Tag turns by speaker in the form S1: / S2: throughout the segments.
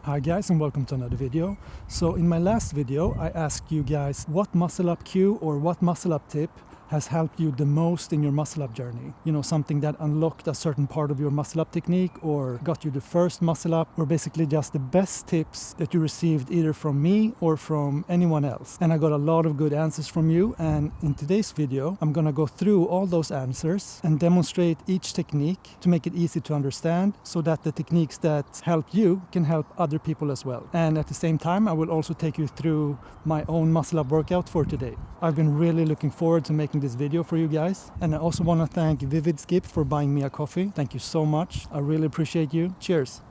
S1: Hi guys, and welcome to another video. So in my last video I asked you guys what muscle up cue or what muscle up tip has helped you the most in your muscle up journey. You know, something that unlocked a certain part of your muscle up technique or got you the first muscle up, or basically just the best tips that you received either from me or from anyone else. And I got a lot of good answers from you, and in today's video I'm gonna go through all those answers and demonstrate each technique to make it easy to understand, so that the techniques that help you can help other people as well. And at the same time I will also take you through my own muscle up workout for today. I've been really looking forward to making this video for you guys, and I also want to thank Vivid Skip for buying me a coffee. Thank you so much, I really appreciate you. Cheers.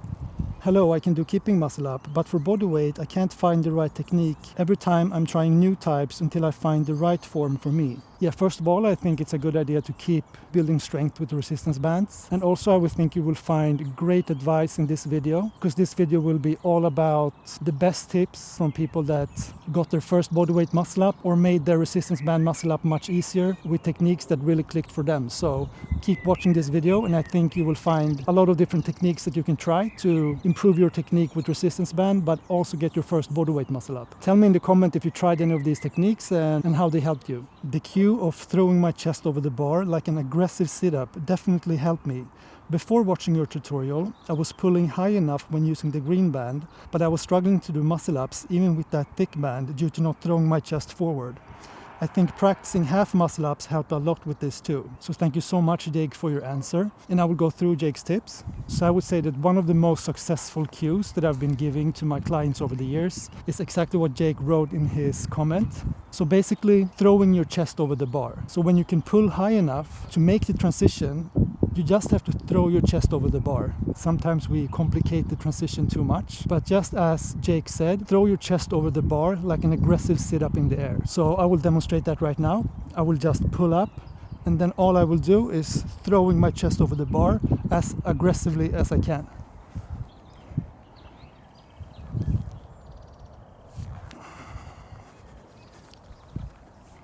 S1: Hello, I can do keeping muscle up, but for body weight I can't find the right technique. Every time I'm trying new types until I find the right form for me. Yeah, first of all, I think it's a good idea to keep building strength with resistance bands. And also I would think you will find great advice in this video, because this video will be all about the best tips from people that got their first bodyweight muscle up or made their resistance band muscle up much easier with techniques that really clicked for them. So keep watching this video, and I think you will find a lot of different techniques that you can try to improve your technique with resistance band, but also get your first bodyweight muscle up. Tell me in the comment if you tried any of these techniques and how they helped you. The cue of throwing my chest over the bar like an aggressive sit-up definitely helped me. Before watching your tutorial, I was pulling high enough when using the green band, but I was struggling to do muscle ups even with that thick band due to not throwing my chest forward. I think practicing half muscle ups helped a lot with this too. So thank you so much, Jake, for your answer. And I will go through Jake's tips. So I would say that one of the most successful cues that I've been giving to my clients over the years is exactly what Jake wrote in his comment. So basically throwing your chest over the bar. So when you can pull high enough to make the transition, you just have to throw your chest over the bar. Sometimes we complicate the transition too much, but just as Jake said, throw your chest over the bar like an aggressive sit-up in the air. So I will demonstrate that right now. I will just pull up, and then all I will do is throwing my chest over the bar as aggressively as I can.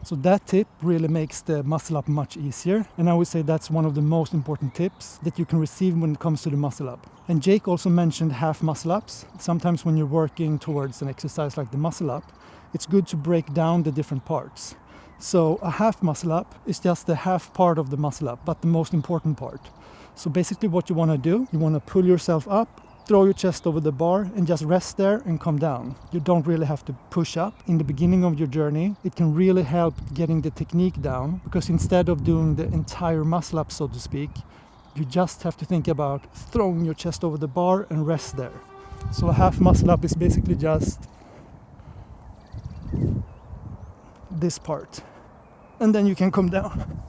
S1: So that tip really makes the muscle up much easier, and I would say that's one of the most important tips that you can receive when it comes to the muscle up. And Jake also mentioned half muscle ups. Sometimes when you're working towards an exercise like the muscle up, it's good to break down the different parts. So a half muscle up is just the half part of the muscle up, but the most important part. So basically what you want to do, you want to pull yourself up, throw your chest over the bar and just rest there and come down. You don't really have to push up. In the beginning of your journey, it can really help getting the technique down, because instead of doing the entire muscle up, so to speak, you just have to think about throwing your chest over the bar and rest there. So a half muscle up is basically just this part. And then you can come down.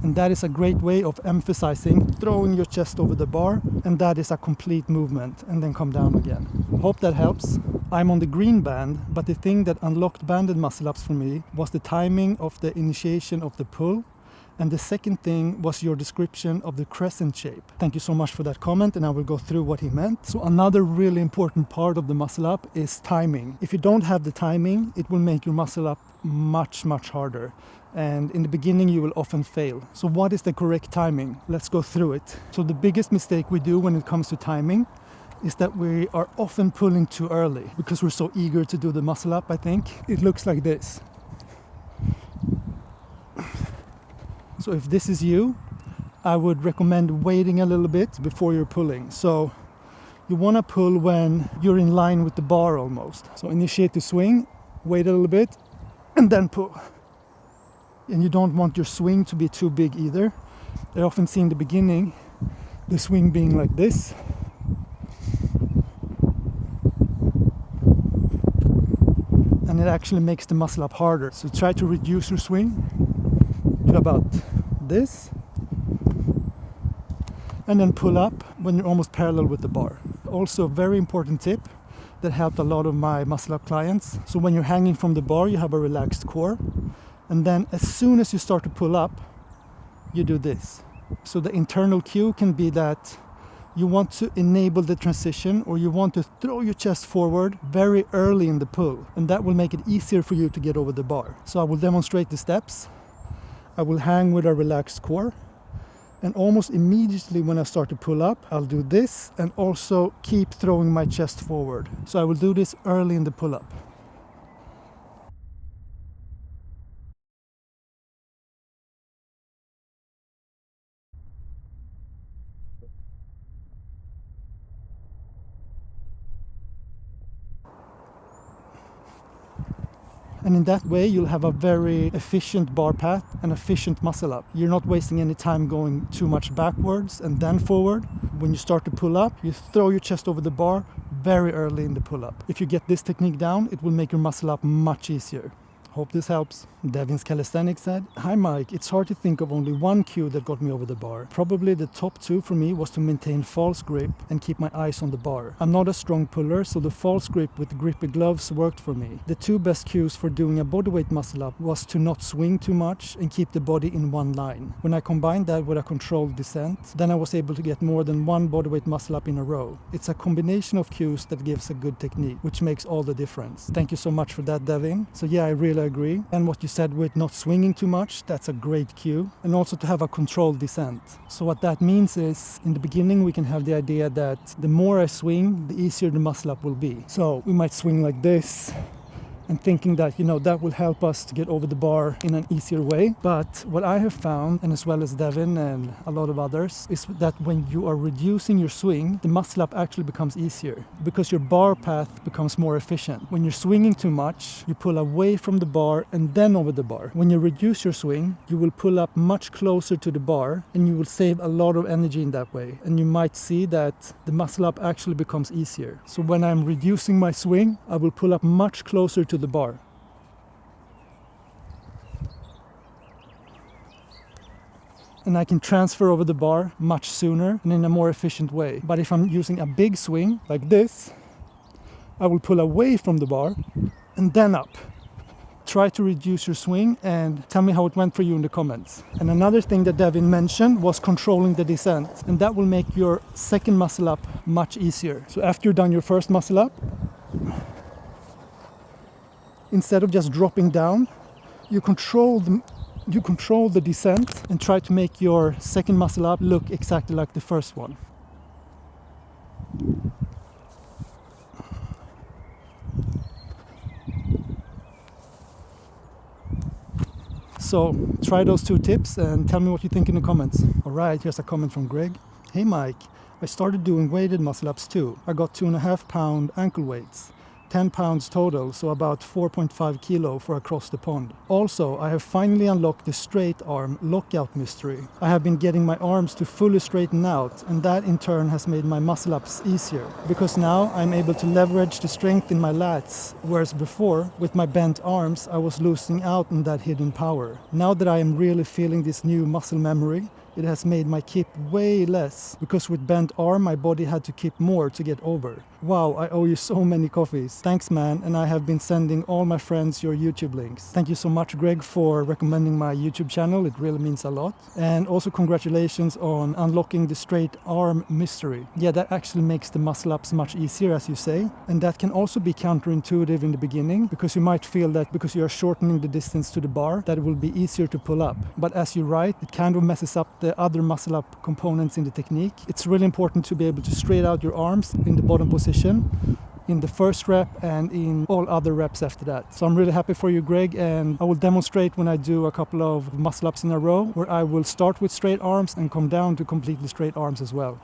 S1: And that is a great way of emphasizing throwing your chest over the bar, and that is a complete movement, and then come down again. Hope that helps. I'm on the green band, but the thing that unlocked banded muscle ups for me was the timing of the initiation of the pull, and the second thing was your description of the crescent shape. Thank you so much for that comment, and I will go through what he meant. So another really important part of the muscle up is timing. If you don't have the timing, it will make your muscle up much harder. And in the beginning you will often fail. So what is the correct timing? Let's go through it. So the biggest mistake we do when it comes to timing is that we are often pulling too early because we're so eager to do the muscle up, I think. It looks like this. So if this is you, I would recommend waiting a little bit before you're pulling. So you want to pull when you're in line with the bar almost. So initiate the swing, wait a little bit, and then pull. And you don't want your swing to be too big either. I often see in the beginning the swing being like this. And it actually makes the muscle up harder. So try to reduce your swing to about this. And then pull up when you're almost parallel with the bar. Also a very important tip that helped a lot of my muscle up clients. So when you're hanging from the bar, you have a relaxed core. And then as soon as you start to pull up, you do this. So the internal cue can be that you want to enable the transition, or you want to throw your chest forward very early in the pull. And that will make it easier for you to get over the bar. So I will demonstrate the steps. I will hang with a relaxed core. And almost immediately when I start to pull up, I'll do this and also keep throwing my chest forward. So I will do this early in the pull-up. And in that way, you'll have a very efficient bar path and efficient muscle up. You're not wasting any time going too much backwards and then forward. When you start to pull up, you throw your chest over the bar very early in the pull up. If you get this technique down, it will make your muscle up much easier. Hope this helps. Devin's Calisthenics said, "Hi Mike, it's hard to think of only one cue that got me over the bar. Probably the top two for me was to maintain false grip and keep my eyes on the bar. I'm not a strong puller, so the false grip with grippy gloves worked for me. The two best cues for doing a bodyweight muscle up was to not swing too much and keep the body in one line. When I combined that with a controlled descent, then I was able to get more than one bodyweight muscle up in a row. It's a combination of cues that gives a good technique, which makes all the difference." Thank you so much for that, Devin. So yeah, I really agree. And what you said with not swinging too much, that's a great cue. And also to have a controlled descent. So what that means is, in the beginning we can have the idea that the more I swing, the easier the muscle up will be. So we might swing like this, and thinking that, that will help us to get over the bar in an easier way. But what I have found, and as well as Devin and a lot of others, is that when you are reducing your swing, the muscle up actually becomes easier because your bar path becomes more efficient. When you're swinging too much, you pull away from the bar and then over the bar. When you reduce your swing, you will pull up much closer to the bar and you will save a lot of energy in that way. And you might see that the muscle up actually becomes easier. So when I'm reducing my swing, I will pull up much closer to the bar. And I can transfer over the bar much sooner and in a more efficient way. But if I'm using a big swing like this, I will pull away from the bar and then up. Try to reduce your swing and tell me how it went for you in the comments. And another thing that Devin mentioned was controlling the descent, and that will make your second muscle up much easier. So after you've done your first muscle up, instead of just dropping down, you control the descent and try to make your second muscle up look exactly like the first one. So try those two tips and tell me what you think in the comments. Alright, here's a comment from Greg. "Hey Mike, I started doing weighted muscle ups too. I got 2.5 pound ankle weights. 10 pounds total, so about 4.5 kilo for across the pond. Also, I have finally unlocked the straight arm lockout mystery. I have been getting my arms to fully straighten out, and that in turn has made my muscle ups easier, because now I'm able to leverage the strength in my lats, whereas before, with my bent arms, I was losing out on that hidden power. Now that I am really feeling this new muscle memory, it has made my kip way less, because with bent arm my body had to kip more to get over. Wow, I owe you so many coffees. Thanks man, and I have been sending all my friends your YouTube links." Thank you so much Greg for recommending my YouTube channel, it really means a lot. And also congratulations on unlocking the straight arm mystery. Yeah, that actually makes the muscle ups much easier, as you say. And that can also be counterintuitive in the beginning, because you might feel that because you are shortening the distance to the bar, that it will be easier to pull up. But as you're right, it kind of messes up the other muscle up components in the technique. It's really important to be able to straight out your arms in the bottom position in the first rep and in all other reps after that. So I'm really happy for you Greg, and I will demonstrate when I do a couple of muscle ups in a row where I will start with straight arms and come down to completely straight arms as well.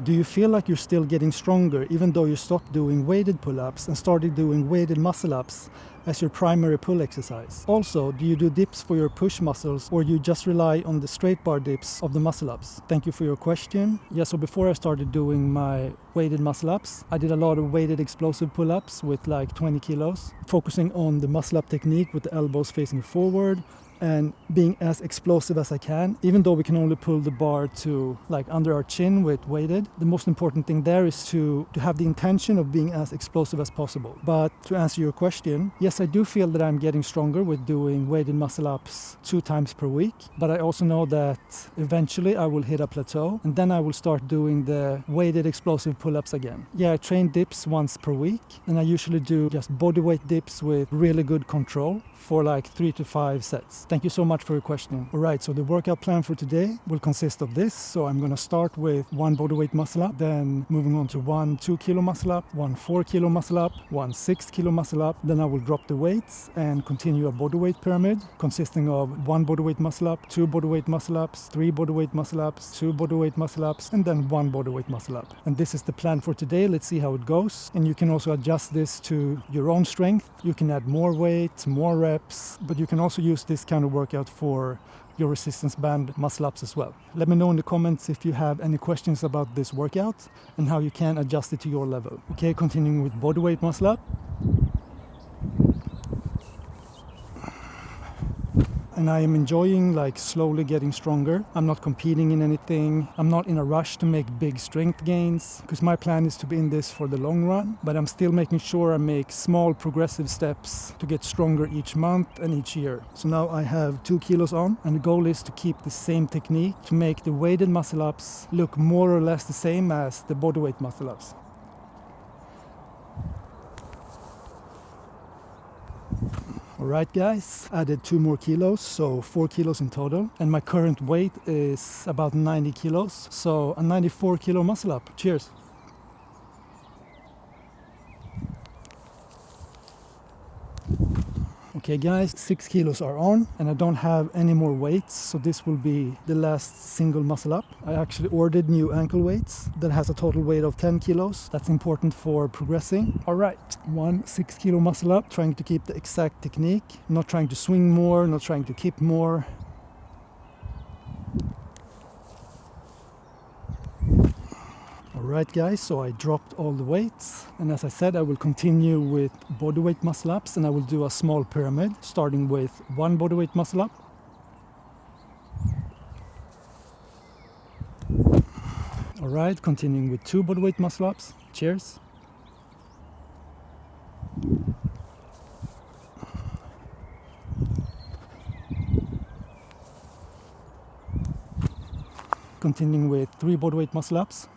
S1: Do you feel like you're still getting stronger even though you stopped doing weighted pull-ups and started doing weighted muscle-ups as your primary pull exercise? Also, do you do dips for your push muscles, or you just rely on the straight bar dips of the muscle-ups? Thank you for your question. Yeah, so before I started doing my weighted muscle-ups, I did a lot of weighted explosive pull-ups with like 20 kilos, focusing on the muscle-up technique with the elbows facing forward, and being as explosive as I can. Even though we can only pull the bar to like under our chin with weighted, the most important thing there is to have the intention of being as explosive as possible. But to answer your question, yes, I do feel that I'm getting stronger with doing weighted muscle ups 2 times per week, but I also know that eventually I will hit a plateau and then I will start doing the weighted explosive pull-ups again. Yeah, I train dips once per week, and I usually do just bodyweight dips with really good control for like 3 to 5 sets. Thank you so much for your question. All right, so the workout plan for today will consist of this. So I'm going to start with 1 bodyweight muscle up, then moving on to 1 2 kilo muscle up, 1 4 kilo muscle up, 1 6 kilo muscle up. Then I will drop the weights and continue a bodyweight pyramid consisting of 1 bodyweight muscle up, 2 bodyweight muscle ups, 3 bodyweight muscle ups, 2 bodyweight muscle ups, and then 1 bodyweight muscle up. And this is the plan for today. Let's see how it goes. And you can also adjust this to your own strength. You can add more weight, more reps, but you can also use this kind of workout for your resistance band muscle ups as well. Let me know in the comments if you have any questions about this workout and how you can adjust it to your level. Okay, continuing with bodyweight muscle up. And I am enjoying like slowly getting stronger. I'm not competing in anything. I'm not in a rush to make big strength gains because my plan is to be in this for the long run, but I'm still making sure I make small progressive steps to get stronger each month and each year. So now I have 2 kilos on, and the goal is to keep the same technique to make the weighted muscle ups look more or less the same as the bodyweight muscle ups. Alright guys, added 2 more kilos, so 4 kilos in total, and my current weight is about 90 kilos, so a 94 kilo muscle up. Cheers! Okay guys, 6 kilos are on, and I don't have any more weights, so this will be the last single muscle up. I actually ordered new ankle weights that has a total weight of 10 kilos. That's important for progressing. Alright, 1 6 kilo muscle up, trying to keep the exact technique, not trying to swing more, not trying to keep more. Alright guys, so I dropped all the weights, and as I said, I will continue with bodyweight muscle ups, and I will do a small pyramid starting with 1 bodyweight muscle up, alright, continuing with 2 bodyweight muscle ups. Cheers! Continuing with 3 bodyweight muscle ups.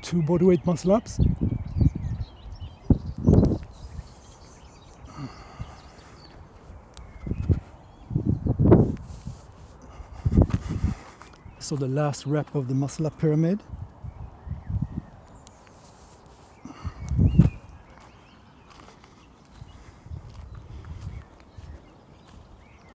S1: Two bodyweight muscle ups. So the last rep of the muscle up pyramid.